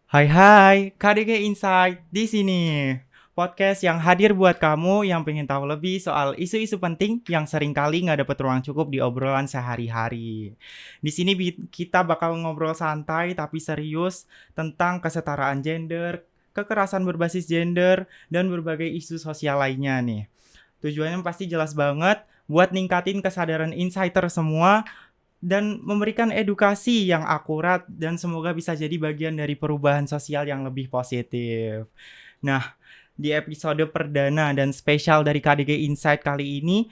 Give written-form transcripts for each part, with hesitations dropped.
Hai hai, KDG Insight di sini. Podcast yang hadir buat kamu yang pengen tahu lebih soal isu-isu penting yang seringkali nggak dapat ruang cukup di obrolan sehari-hari. Di sini kita bakal ngobrol santai tapi serius tentang kesetaraan gender, kekerasan berbasis gender, dan berbagai isu sosial lainnya nih. Tujuannya pasti jelas banget buat ningkatin kesadaran insider semua dan memberikan edukasi yang akurat dan semoga bisa jadi bagian dari perubahan sosial yang lebih positif. Nah, di episode perdana dan spesial dari KDG Insight kali ini,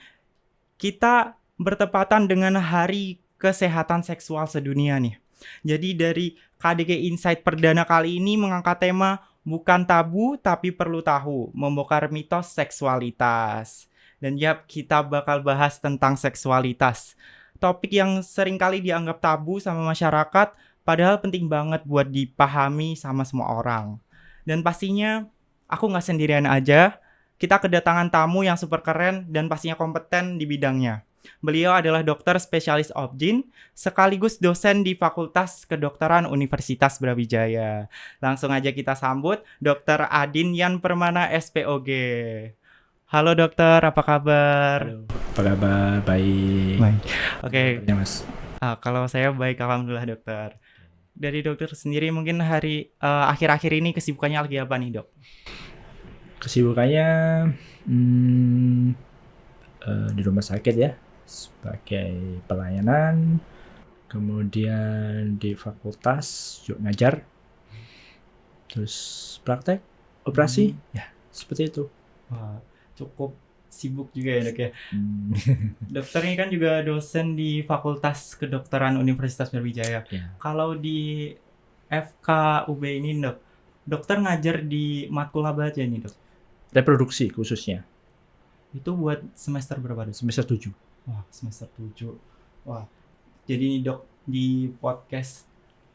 kita bertepatan dengan Hari Kesehatan Seksual Sedunia nih. Jadi dari KDG Insight perdana kali ini mengangkat tema bukan tabu tapi perlu tahu, membongkar mitos seksualitas. Dan ya, kita bakal bahas tentang seksualitas. Topik yang seringkali dianggap tabu sama masyarakat, padahal penting banget buat dipahami sama semua orang. Dan pastinya aku nggak sendirian aja, kita kedatangan tamu yang super keren dan pastinya kompeten di bidangnya. Beliau adalah dokter spesialis obgyn, sekaligus dosen di Fakultas Kedokteran Universitas Brawijaya. Langsung aja kita sambut Dr. Adin Yan Permana SPOG. Halo dokter, apa kabar? Halo, apa kabar? Baik. Baik. Oke. Ya, Mas. Kalau saya baik, alhamdulillah dokter. Dari dokter sendiri mungkin akhir-akhir ini kesibukannya lagi apa nih dok? Kesibukannya di rumah sakit ya, sebagai pelayanan, kemudian di fakultas juga ngajar, terus praktek, operasi, ya seperti itu. Wah, cukup sibuk juga ya dok ya. Dokter ini kan juga dosen di Fakultas Kedokteran Universitas Brawijaya. Ya. Kalau di FKUB ini dok, dokter ngajar di matkul apa aja nih dok? Reproduksi khususnya, Itu buat semester berapa dok? semester 7. Wah, semester 7. Wah, jadi nih dok, di podcast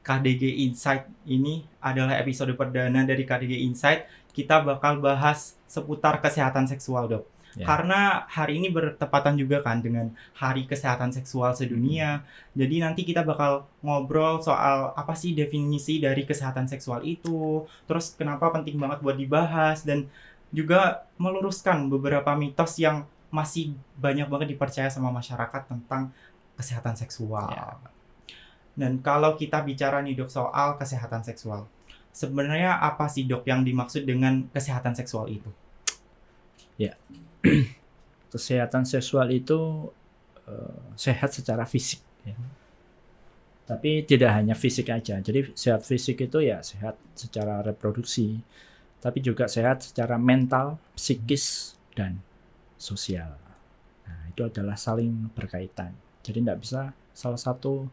KDG Insight ini adalah episode perdana dari KDG Insight. Kita bakal bahas seputar kesehatan seksual dok. Ya. Karena hari ini bertepatan juga kan dengan Hari Kesehatan Seksual Sedunia. Jadi nanti kita bakal ngobrol soal apa sih definisi dari kesehatan seksual itu, terus kenapa penting banget buat dibahas, dan juga meluruskan beberapa mitos yang masih banyak banget dipercaya sama masyarakat tentang kesehatan seksual. Ya. Dan kalau kita bicara nih dok soal kesehatan seksual, sebenarnya apa sih dok yang dimaksud dengan kesehatan seksual itu? Ya. Kesehatan seksual itu sehat secara fisik ya. Tapi tidak hanya fisik aja. Jadi sehat fisik itu ya sehat secara reproduksi, tapi juga sehat secara mental, psikis, dan sosial. Nah, itu adalah saling berkaitan. Jadi tidak bisa salah satu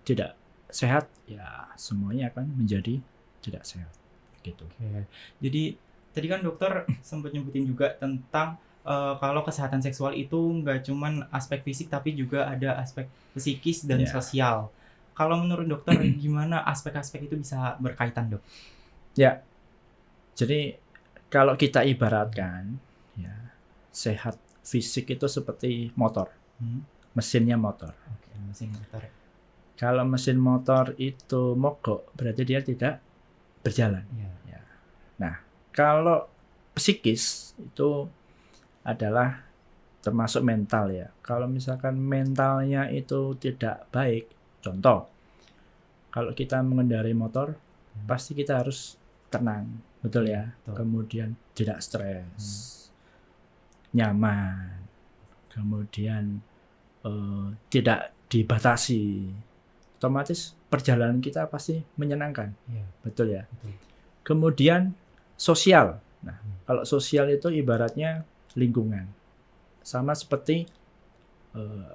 tidak sehat, ya semuanya akan menjadi tidak sehat. Gitu. Oke. Jadi tadi kan dokter sempat nyebutin juga tentang kalau kesehatan seksual itu nggak cuman aspek fisik tapi juga ada aspek psikis dan Ya. sosial. Kalau menurut dokter gimana aspek-aspek itu bisa berkaitan dok? Ya, jadi kalau kita ibaratkan ya, sehat fisik itu seperti motor, mesinnya motor. Oke, mesin motor. Kalau mesin motor itu mogok, berarti dia tidak berjalan. Ya. Nah, kalau psikis itu adalah termasuk mental ya. Kalau misalkan mentalnya itu tidak baik, contoh, kalau kita mengendarai motor, pasti kita harus tenang, betul ya. Betul. Kemudian tidak stres, nyaman, kemudian tidak dibatasi. Otomatis perjalanan kita pasti menyenangkan, Ya, betul ya. betul. Kemudian sosial. Nah, kalau sosial itu ibaratnya lingkungan. Sama seperti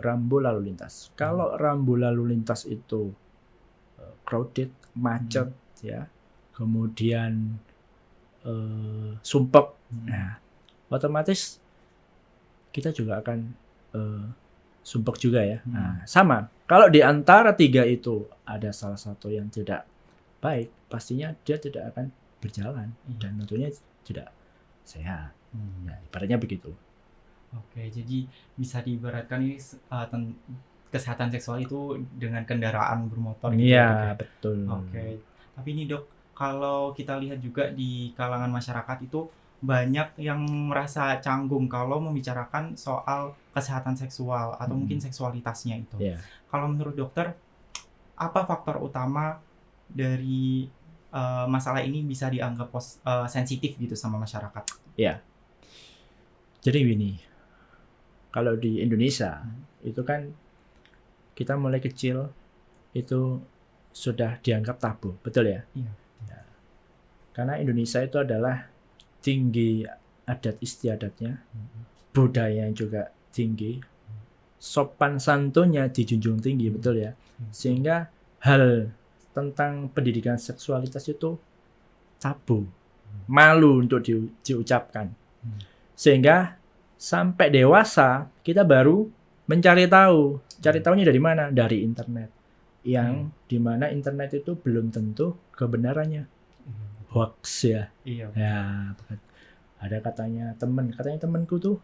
rambu lalu lintas. Kalau rambu lalu lintas itu crowded, macet ya. Kemudian sumpek. Nah, otomatis kita juga akan sumpek juga ya. Nah, sama. Kalau di antara tiga itu ada salah satu yang tidak baik, pastinya dia tidak akan berjalan dan tentunya tidak sehat. Ya, ibaratnya begitu. Oke, jadi bisa diibaratkan ini kesehatan seksual itu dengan kendaraan bermotor gitu ya, Iya, dok ya? betul. Oke, tapi ini dok, kalau kita lihat juga di kalangan masyarakat itu banyak yang merasa canggung kalau membicarakan soal kesehatan seksual atau mungkin seksualitasnya itu. Ya. Kalau menurut dokter, apa faktor utama dari masalah ini bisa dianggap sensitif gitu sama masyarakat? Ya. Jadi gini, kalau di Indonesia itu kan kita mulai kecil itu sudah dianggap tabu, betul ya? Iya. Ya. Karena Indonesia itu adalah tinggi adat istiadatnya, budaya juga tinggi, sopan santunnya dijunjung tinggi, betul ya? Sehingga hal tentang pendidikan seksualitas itu tabu, malu untuk diucapkan. Sehingga sampai dewasa kita baru mencari tahu. Cari tahunya dari mana? Dari internet. Yang dimana internet itu belum tentu kebenarannya. Hoax ya. Iya. Ya, ada katanya temanku tuh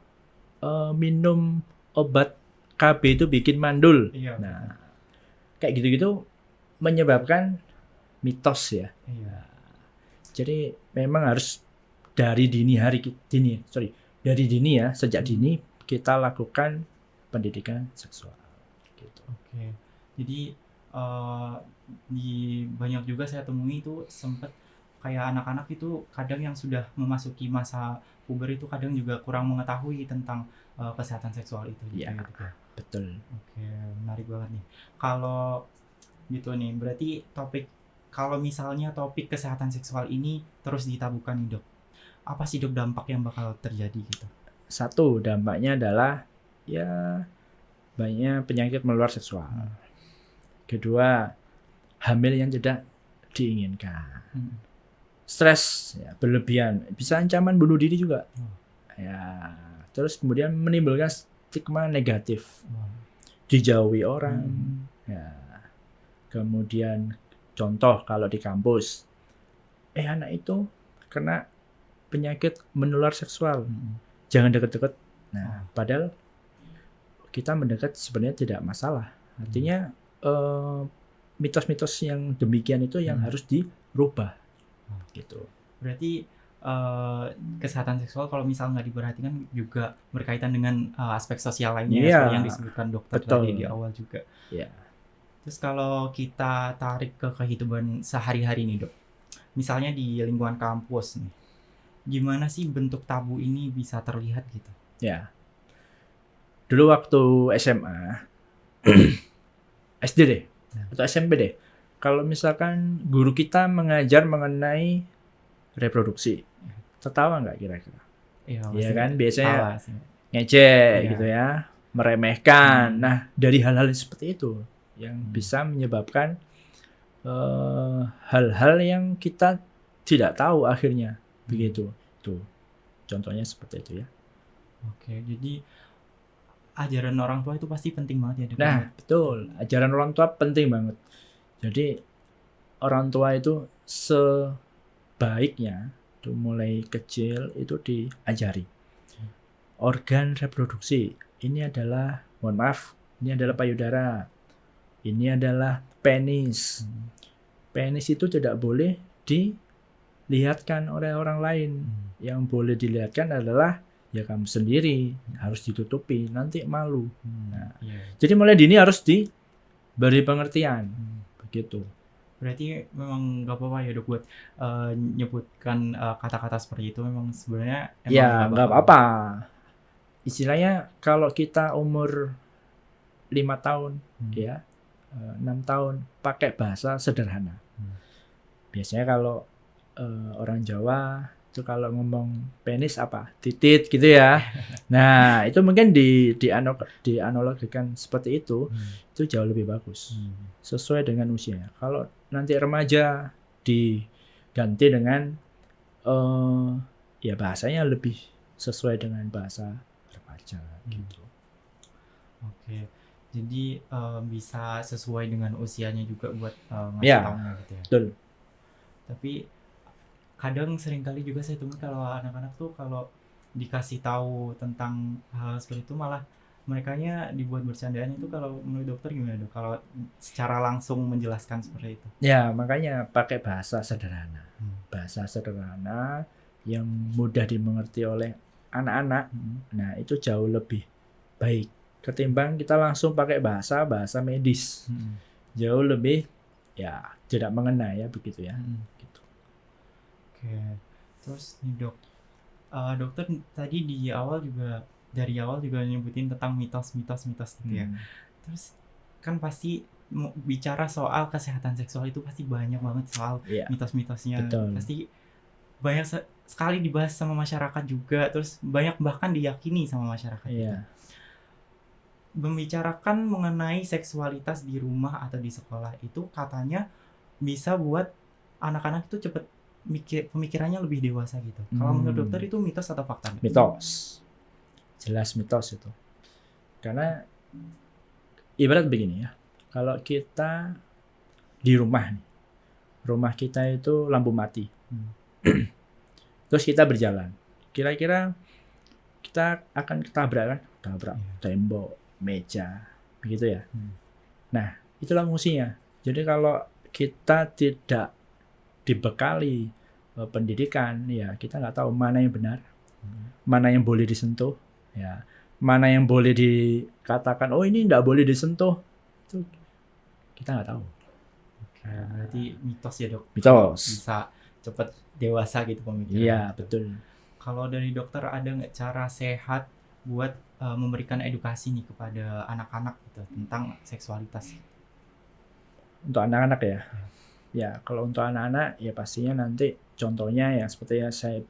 minum obat KB itu bikin mandul. Iya. Nah, kayak gitu-gitu menyebabkan mitos ya. Iya. Jadi memang harus dari dini ya, sejak dini kita lakukan pendidikan seksual. Gitu. Oke. Jadi di banyak juga saya temui itu sempat kayak anak-anak itu kadang yang sudah memasuki masa puber itu kadang juga kurang mengetahui tentang kesehatan seksual itu. Iya, betul. Oke, menarik banget nih. Kalau gitu nih, berarti kalau misalnya topik kesehatan seksual ini terus ditabukan nih dok, apa sih dok dampak yang bakal terjadi gitu? Satu, dampaknya adalah ya banyak penyakit menular seksual. Kedua, hamil yang tidak diinginkan. Stres ya, berlebihan, bisa ancaman bunuh diri juga. Ya, terus kemudian menimbulkan stigma negatif. Dijauhi orang. Ya. Kemudian contoh kalau di kampus, anak itu kena penyakit menular seksual. Jangan dekat-dekat. Nah, padahal kita mendekat sebenarnya tidak masalah. Artinya mitos-mitos yang demikian itu yang harus dirubah. Gitu. Berarti kesehatan seksual kalau misal nggak diperhatikan juga berkaitan dengan aspek sosial lainnya seperti yang disebutkan dokter tadi di awal juga. Yeah. Terus kalau kita tarik ke kehidupan sehari-hari nih dok, misalnya di lingkungan kampus nih, gimana sih bentuk tabu ini bisa terlihat gitu? Ya, dulu waktu SMA, SD deh, atau SMP deh, kalau misalkan guru kita mengajar mengenai reproduksi, tertawa nggak kira-kira? Iya kan, biasanya ngejek gitu ya, meremehkan. Nah, dari hal-hal seperti itu yang bisa menyebabkan hal-hal yang kita tidak tahu akhirnya, begitu. Tuh, contohnya seperti itu ya. Oke, jadi ajaran orang tua itu pasti penting banget ya dok. Nah, betul, ajaran orang tua penting banget. Jadi orang tua itu sebaiknya itu mulai kecil itu diajari organ reproduksi. Ini adalah, mohon maaf, ini adalah payudara. Ini adalah penis. Penis itu tidak boleh dilihatkan oleh orang lain. Yang boleh dilihatkan adalah ya kamu sendiri, harus ditutupi, nanti malu. Nah, jadi mulai dini harus diberi pengertian. Begitu. Berarti memang nggak apa-apa ya dok buat nyebutkan kata-kata seperti itu, memang sebenarnya ya nggak apa-apa. Istilahnya kalau kita umur 5 tahun ya 6 tahun pakai bahasa sederhana. Biasanya kalau orang Jawa itu kalau ngomong penis apa? Titit gitu ya. Nah, itu mungkin dianalogikan seperti itu jauh lebih bagus. Sesuai dengan usianya. Kalau nanti remaja diganti dengan ya bahasanya lebih sesuai dengan bahasa remaja gitu. Oke. Jadi bisa sesuai dengan usianya juga buat ngasih tahunya gitu ya. Betul. Tapi kadang seringkali juga saya temui kalau anak-anak tuh kalau dikasih tahu tentang hal seperti itu malah merekanya dibuat bercandaan itu kalau menurut dokter gimana dok? Kalau secara langsung menjelaskan seperti itu? Ya, makanya pakai bahasa sederhana. Bahasa sederhana yang mudah dimengerti oleh anak-anak. Nah, itu jauh lebih baik ketimbang kita langsung pakai bahasa medis. Jauh lebih ya tidak mengena ya begitu ya. Gitu. Oke. Terus nih dok, dokter tadi dari awal juga nyebutin tentang mitos-mitos gitu ya. Terus kan pasti bicara soal kesehatan seksual itu pasti banyak banget soal mitos-mitosnya. Betul. Pasti banyak sekali dibahas sama masyarakat juga, terus banyak bahkan diyakini sama masyarakat juga. Membicarakan mengenai seksualitas di rumah atau di sekolah itu katanya bisa buat anak-anak itu cepet pemikirannya lebih dewasa gitu. Kalau menurut dokter itu mitos atau fakta? Mitos. Jelas mitos itu. Karena ibarat begini ya. Kalau kita di rumah nih. Rumah kita itu lampu mati. Terus kita berjalan. Kira-kira kita akan tabrak tembok, meja, begitu ya. Nah, itulah fungsinya. Jadi kalau kita tidak dibekali pendidikan, ya kita nggak tahu mana yang benar, mana yang boleh disentuh, ya mana yang boleh dikatakan, oh ini nggak boleh disentuh, itu kita nggak tahu. Berarti mitos ya dok? Mitos. Bisa cepat dewasa gitu pemikiran. Iya betul. Kalau dari dokter ada nggak cara sehat buat memberikan edukasi nih kepada anak-anak gitu tentang seksualitas? Untuk anak-anak ya. Ya kalau untuk anak-anak ya pastinya nanti contohnya ya seperti yang saya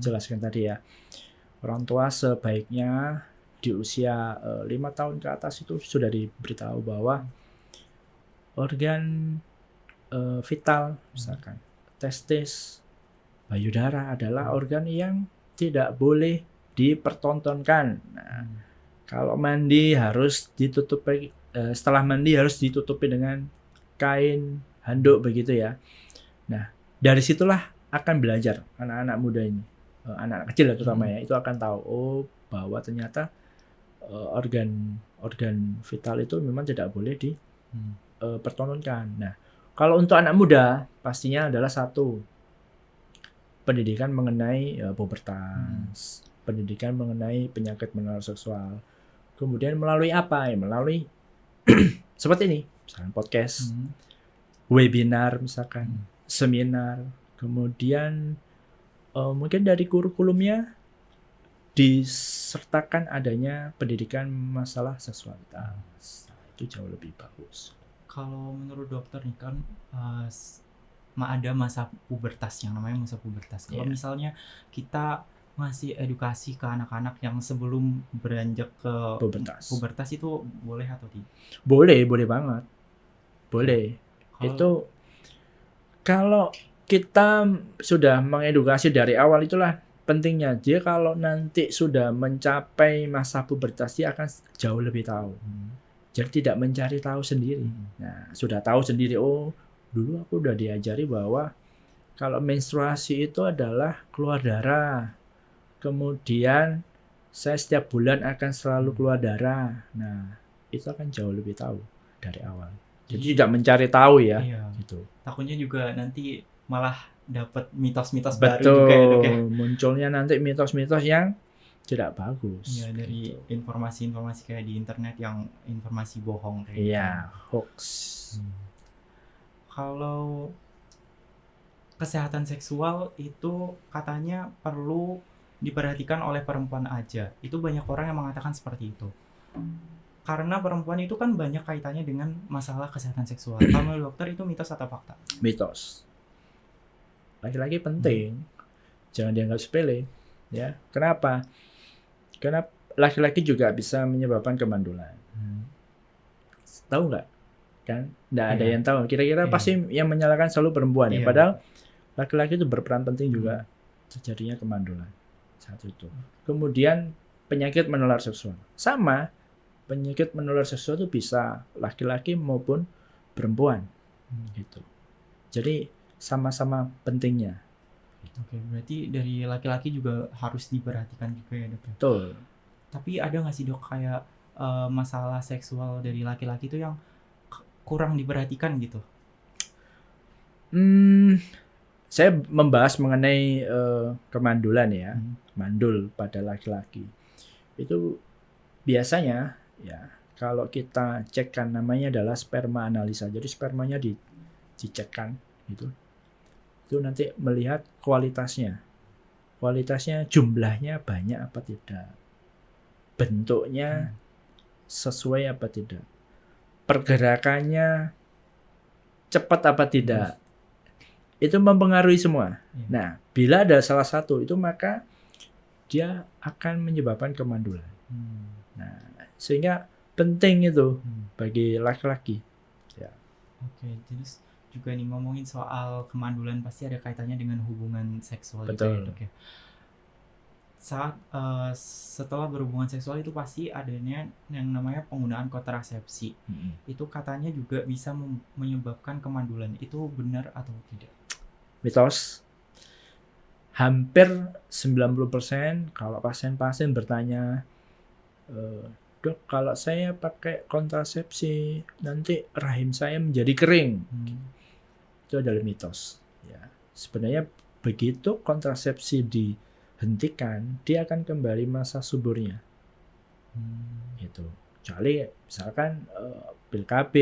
jelaskan tadi ya. Orang tua sebaiknya di usia 5 tahun ke atas itu sudah diberitahu bahwa organ vital misalkan testis, payudara adalah organ yang tidak boleh dipertontonkan. Nah, kalau mandi harus ditutupi, setelah mandi harus ditutupi dengan kain handuk begitu ya. Nah, dari situlah akan belajar anak-anak muda ini, anak kecil terutama ya, itu akan tahu bahwa ternyata organ vital itu memang tidak boleh dipertontonkan. Nah, kalau untuk anak muda pastinya adalah satu pendidikan mengenai pubertas, pendidikan mengenai penyakit menular seksual. Kemudian melalui apa ya? Melalui seperti ini, misalkan podcast, webinar misalkan, seminar, kemudian mungkin dari kurikulumnya disertakan adanya pendidikan masalah seksualitas. Itu jauh lebih bagus. Kalau menurut dokter nih kan ada masa pubertas yang namanya masa pubertas. Kalau misalnya kita ngasih edukasi ke anak-anak yang sebelum beranjak ke pubertas itu boleh atau tidak? Boleh banget. Boleh. Itu kalau kita sudah mengedukasi dari awal itulah pentingnya. Dia kalau nanti sudah mencapai masa pubertas dia akan jauh lebih tahu. Jadi tidak mencari tahu sendiri. Nah, sudah tahu sendiri, dulu aku udah diajari bahwa kalau menstruasi itu adalah keluar darah. Kemudian saya setiap bulan akan selalu keluar darah. Nah, itu akan jauh lebih tahu dari awal. Jadi tidak mencari tahu ya. Iya. Gitu. Takutnya juga nanti malah dapat mitos-mitos baru juga ya dok ya. Munculnya nanti mitos-mitos yang tidak bagus. Iya, dari informasi-informasi kayak di internet yang informasi bohong kayak gitu. Hoax. Kalau kesehatan seksual itu katanya perlu diperhatikan oleh perempuan aja. Itu banyak orang yang mengatakan seperti itu. Karena perempuan itu kan banyak kaitannya dengan masalah kesehatan seksual. Kalau menurut dokter itu mitos atau fakta? Mitos. Laki-laki penting. Jangan dianggap sepele. Ya, kenapa? Karena laki-laki juga bisa menyebabkan kemandulan. Tahu nggak? Kan? Nggak ada yang tahu. Kira-kira pasti yang menyalahkan selalu perempuan ya. Padahal laki-laki itu berperan penting juga terjadinya kemandulan. Satu itu. Kemudian penyakit menular seksual. Sama, penyakit menular seksual itu bisa laki-laki maupun perempuan. Gitu. Jadi sama-sama pentingnya. Oke, berarti dari laki-laki juga harus diperhatikan juga ya dok. Betul. Tapi ada nggak sih dok kayak masalah seksual dari laki-laki itu yang kurang diperhatikan gitu? Saya membahas mengenai kemandulan ya, Hmm. mandul pada laki-laki. Itu biasanya ya kalau kita cekkan namanya adalah sperma analisa. Jadi spermanya dicekkan gitu. Itu nanti melihat kualitasnya. Kualitasnya jumlahnya banyak apa tidak. Bentuknya sesuai apa tidak. Pergerakannya cepat apa tidak. Itu mempengaruhi semua. Nah, bila ada salah satu itu maka dia akan menyebabkan kemandulan. Nah, sehingga penting itu bagi laki-laki. Ya. Oke, terus juga nih ngomongin soal kemandulan pasti ada kaitannya dengan hubungan seksual juga Betul. ya dok ya. Saat setelah berhubungan seksual itu pasti adanya yang namanya penggunaan kontrasepsi. Itu katanya juga bisa menyebabkan kemandulan. Itu benar atau tidak? Mitos. Hampir 90% kalau pasien-pasien bertanya, dok kalau saya pakai kontrasepsi nanti rahim saya menjadi kering. Itu adalah mitos. Ya. Sebenarnya begitu kontrasepsi dihentikan, dia akan kembali masa suburnya. Gitu. Kecuali misalkan pil KB,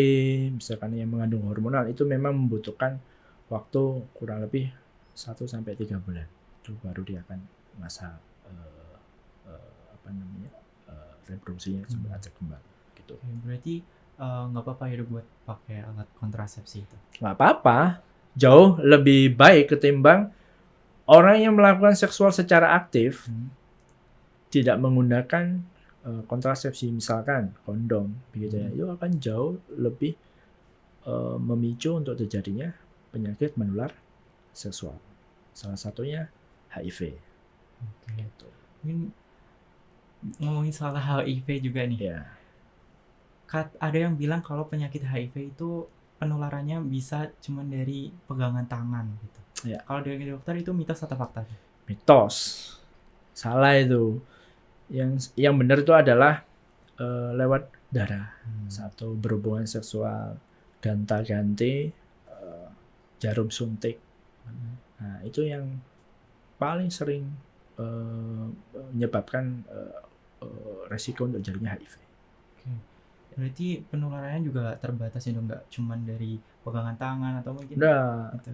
misalkan yang mengandung hormonal itu memang membutuhkan waktu kurang lebih 1-3 bulan. Itu baru dia akan masa reproduksinya sempat kembali. Gitu. Berarti nggak apa-apa ya dok buat pakai alat kontrasepsi itu? Nggak apa-apa. Jauh lebih baik ketimbang orang yang melakukan seksual secara aktif tidak menggunakan kontrasepsi, misalkan kondom, begitu ya. Itu akan jauh lebih memicu untuk terjadinya penyakit menular seksual. Salah satunya HIV. Gitu. Ini ngomongin soal HIV juga nih. Ya. Ada yang bilang kalau penyakit HIV itu penularannya bisa cuma dari pegangan tangan gitu. Ya. Kalau dari dokter itu mitos atau fakta? Mitos. Salah itu. Yang benar itu adalah lewat darah. Satu berhubungan seksual, gonta-ganti, jarum suntik. Nah, itu yang paling sering menyebabkan resiko untuk jadinya HIV. Berarti penularannya juga terbatas ya dong, nggak cuma dari pegangan tangan atau mungkin? Enggak, gitu.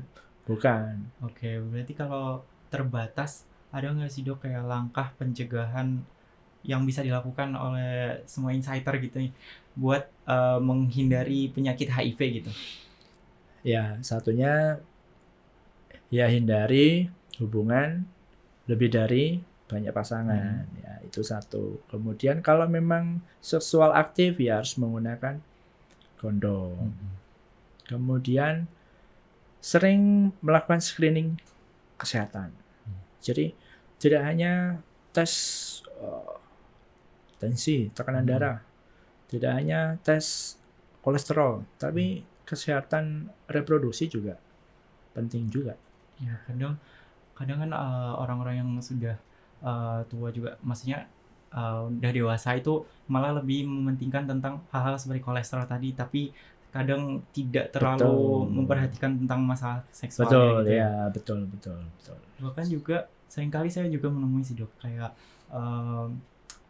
Bukan. Oke, berarti kalau terbatas ada nggak sih dok kayak langkah pencegahan yang bisa dilakukan oleh semua insider gitu nih buat menghindari penyakit HIV gitu? Ya, satunya ya hindari hubungan lebih dari banyak pasangan. Ya, itu satu. Kemudian kalau memang seksual aktif ya harus menggunakan kondom. Kemudian sering melakukan screening kesehatan. Jadi tidak hanya tes tensi, tekanan darah, tidak hanya tes kolesterol, tapi kesehatan reproduksi juga penting juga. Ya, kadang kan orang-orang yang sudah tua juga, maksudnya udah dewasa itu malah lebih mementingkan tentang hal-hal seperti kolesterol tadi, tapi kadang tidak terlalu memperhatikan tentang masalah seksualnya gitu ya. Betul. Bahkan juga seringkali saya juga menemui sih dok, kayak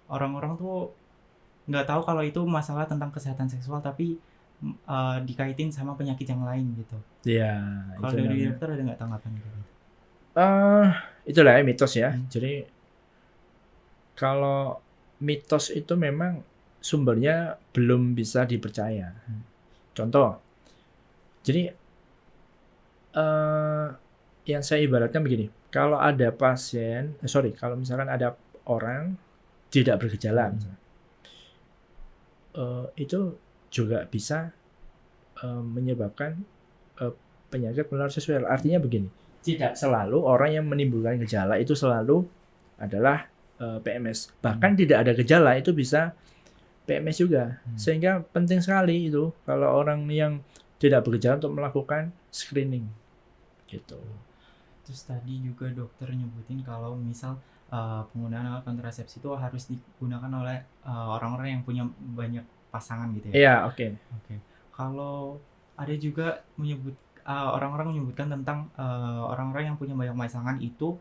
orang-orang tuh nggak tahu kalau itu masalah tentang kesehatan seksual, tapi dikaitin sama penyakit yang lain gitu. Iya. Kalau dari dokter ada nggak tanggapan gitu? Itulah ya mitos ya. Jadi kalau mitos itu memang sumbernya belum bisa dipercaya. Contoh, jadi yang saya ibaratkan begini, kalau ada kalau misalkan ada orang tidak bergejala, itu juga bisa menyebabkan penyakit menular seksual. Artinya begini, tidak selalu orang yang menimbulkan gejala itu selalu adalah PMS. Bahkan tidak ada gejala itu bisa PMS juga. Sehingga penting sekali itu kalau orang yang tidak bergejala untuk melakukan screening gitu. Terus tadi juga dokter nyebutin kalau misal penggunaan alat kontrasepsi itu harus digunakan oleh orang-orang yang punya banyak pasangan gitu ya. Iya, oke. Oke. Kalau ada juga orang-orang menyebutkan tentang orang-orang yang punya banyak pasangan itu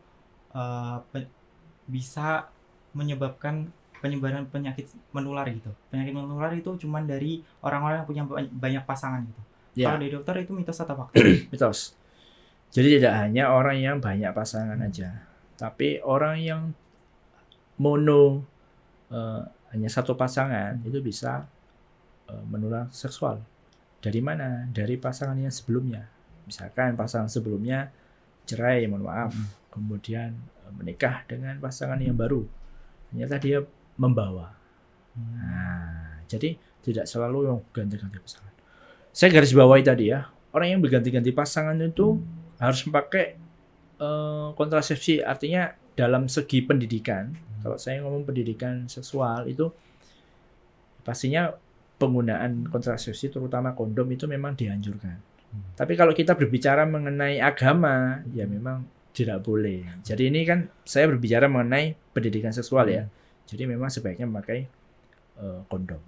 bisa menyebabkan penyebaran penyakit menular gitu. Penyakit menular itu cuman dari orang-orang yang punya banyak pasangan gitu. Kalau Ya, dari dokter itu mitos atau fakta? mitos. Jadi tidak hanya orang yang banyak pasangan aja, tapi orang yang mono hanya satu pasangan itu bisa menular seksual. Dari mana? Dari pasangan yang sebelumnya. Misalkan pasangan sebelumnya cerai, mohon maaf, kemudian menikah dengan pasangan yang baru. Ternyata dia membawa. Nah, jadi tidak selalu yang ganti-ganti pasangan. Saya garis bawahi tadi ya, orang yang berganti-ganti pasangan itu harus pakai kontrasepsi. Artinya dalam segi pendidikan, kalau saya ngomong pendidikan seksual itu pastinya penggunaan kontrasepsi terutama kondom itu memang dianjurkan. Tapi kalau kita berbicara mengenai agama, ya memang tidak boleh. Jadi ini kan saya berbicara mengenai pendidikan seksual ya. Jadi memang sebaiknya memakai kondom.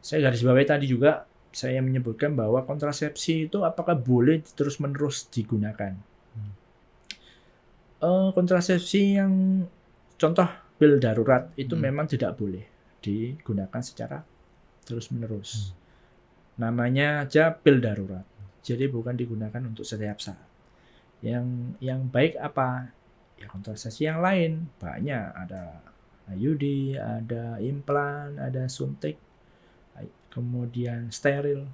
Saya garis bawahi tadi juga saya menyebutkan bahwa kontrasepsi itu apakah boleh terus-menerus digunakan. Kontrasepsi yang contoh pil darurat itu memang tidak boleh digunakan secara terus-menerus. Namanya aja pil darurat. Jadi bukan digunakan untuk setiap saat. Yang baik apa? Ya kontrasepsi yang lain. Banyak, ada IUD, ada implan, ada suntik, kemudian steril.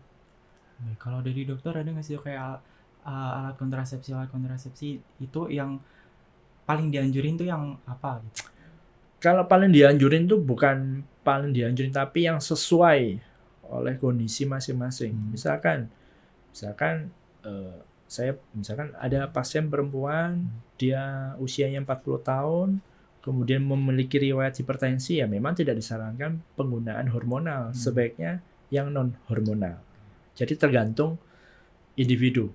Kalau dari dokter ada nggak sih kayak alat kontrasepsi itu yang paling dianjurin tuh yang apa gitu? Kalau paling dianjurin tuh bukan paling dianjurin, tapi yang sesuai oleh kondisi masing-masing. Misalkan saya misalkan ada pasien perempuan, dia usianya 40 tahun, kemudian memiliki riwayat hipertensi, ya memang tidak disarankan penggunaan hormonal. Sebaiknya yang non hormonal. Jadi tergantung individu.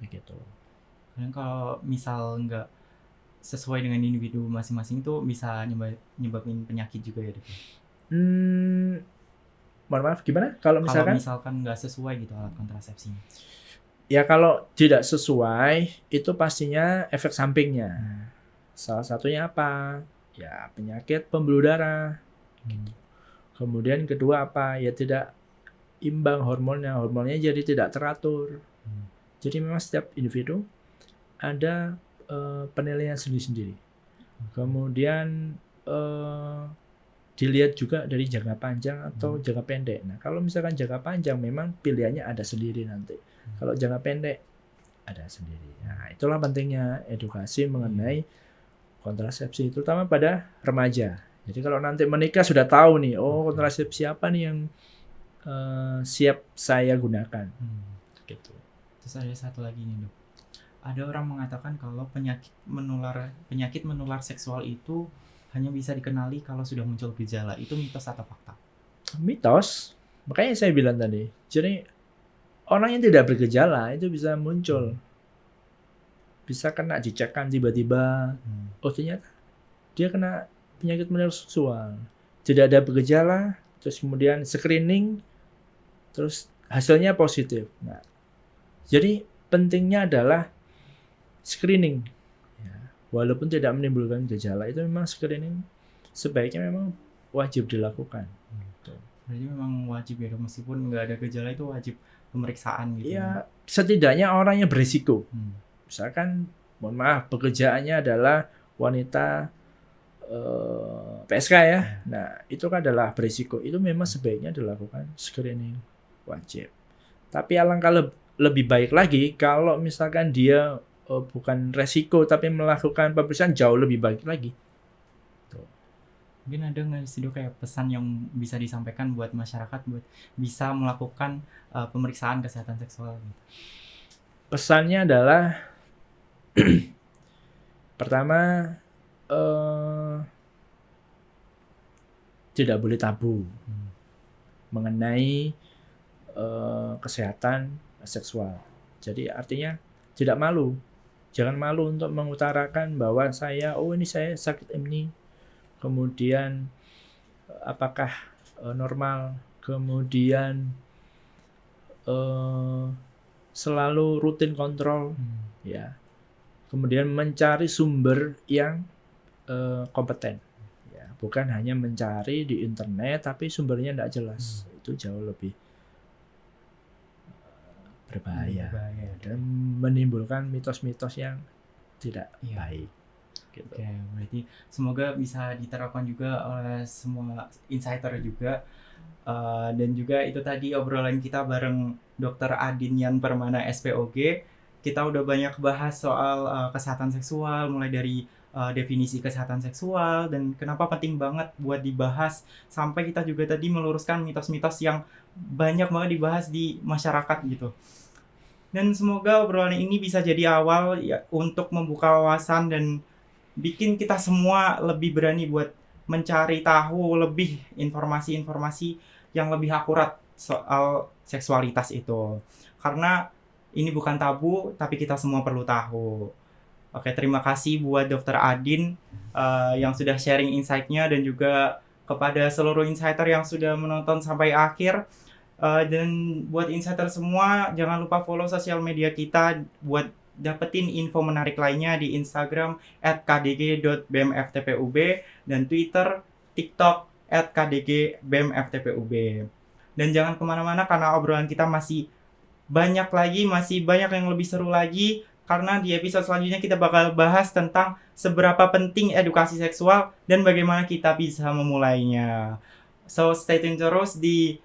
Begitu. Kadang kalau misal nggak sesuai dengan individu masing-masing itu bisa nyebabin penyakit juga ya dok. Mohon maaf, gimana? Kalau misalkan nggak sesuai gitu alat kontrasepsinya. Ya kalau tidak sesuai itu pastinya efek sampingnya. Salah satunya apa? Ya penyakit pembuluh darah. Kemudian kedua apa? Ya tidak imbang hormonnya jadi tidak teratur. Jadi memang setiap individu ada penilaian sendiri-sendiri. Kemudian dilihat juga dari jangka panjang atau jangka pendek. Nah kalau misalkan jangka panjang memang pilihannya ada sendiri nanti. Kalau jangka pendek ada sendiri. Nah itulah pentingnya edukasi mengenai kontrasepsi, terutama pada remaja. Jadi kalau nanti menikah sudah tahu nih, oh kontrasepsi apa nih yang siap saya gunakan. Gitu. Terus ada satu lagi nih dok. Ada orang mengatakan kalau penyakit menular seksual itu hanya bisa dikenali kalau sudah muncul gejala. Itu mitos atau fakta? Mitos. Makanya saya bilang tadi. Jadi orang yang tidak bergejala itu bisa muncul. Bisa kena dicekkan tiba-tiba. Oh ternyata dia kena penyakit menular seksual. Tidak ada bergejala. Terus kemudian screening. Terus hasilnya positif. Nah, jadi pentingnya adalah screening. Ya, walaupun tidak menimbulkan gejala, itu memang screening sebaiknya memang wajib dilakukan. Jadi memang wajib ya dok, meskipun nggak ada gejala itu wajib pemeriksaan gitu. Ya, setidaknya orang yang berisiko. Misalkan, mohon maaf, pekerjaannya adalah wanita PSK ya. Nah, itu kan adalah berisiko. Itu memang sebaiknya dilakukan screening wajib. Tapi alangkah lebih baik lagi kalau misalkan dia bukan resiko tapi melakukan pemeriksaan jauh lebih baik lagi. Mungkin ada nggak sih dok kayak pesan yang bisa disampaikan buat masyarakat buat bisa melakukan pemeriksaan kesehatan seksual gitu? Pesannya adalah pertama tidak boleh tabu mengenai kesehatan seksual. Jadi artinya tidak malu Jangan malu untuk mengutarakan bahwa ini saya sakit ini. Kemudian apakah normal? Kemudian selalu rutin kontrol, ya. Kemudian mencari sumber yang kompeten, ya. Bukan hanya mencari di internet tapi sumbernya tidak jelas. Itu jauh lebih berbahaya dan menimbulkan mitos-mitos yang tidak baik. Gitu. Oke, berarti semoga bisa diterapkan juga oleh semua insider juga. Dan juga itu tadi obrolan kita bareng Dr. Adin Yan Permana SPOG. Kita udah banyak bahas soal kesehatan seksual, mulai dari definisi kesehatan seksual dan kenapa penting banget buat dibahas, sampai kita juga tadi meluruskan mitos-mitos yang banyak banget dibahas di masyarakat gitu. Dan semoga obrolan ini bisa jadi awal ya untuk membuka wawasan dan bikin kita semua lebih berani buat mencari tahu lebih informasi-informasi yang lebih akurat soal seksualitas itu. Karena ini bukan tabu, tapi kita semua perlu tahu. Oke, terima kasih buat Dr. Adin yang sudah sharing insight-nya dan juga kepada seluruh insider yang sudah menonton sampai akhir. Dan buat insider semua, jangan lupa follow sosial media kita buat dapetin info menarik lainnya di Instagram @kdg.bmftpub dan Twitter, TikTok @kdgbmftpub. Dan jangan kemana-mana karena obrolan kita masih banyak yang lebih seru lagi, karena di episode selanjutnya kita bakal bahas tentang seberapa penting edukasi seksual dan bagaimana kita bisa memulainya. So stay tune terus di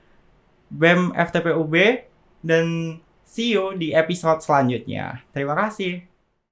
BEM FTPUB dan see you di episode selanjutnya. Terima kasih.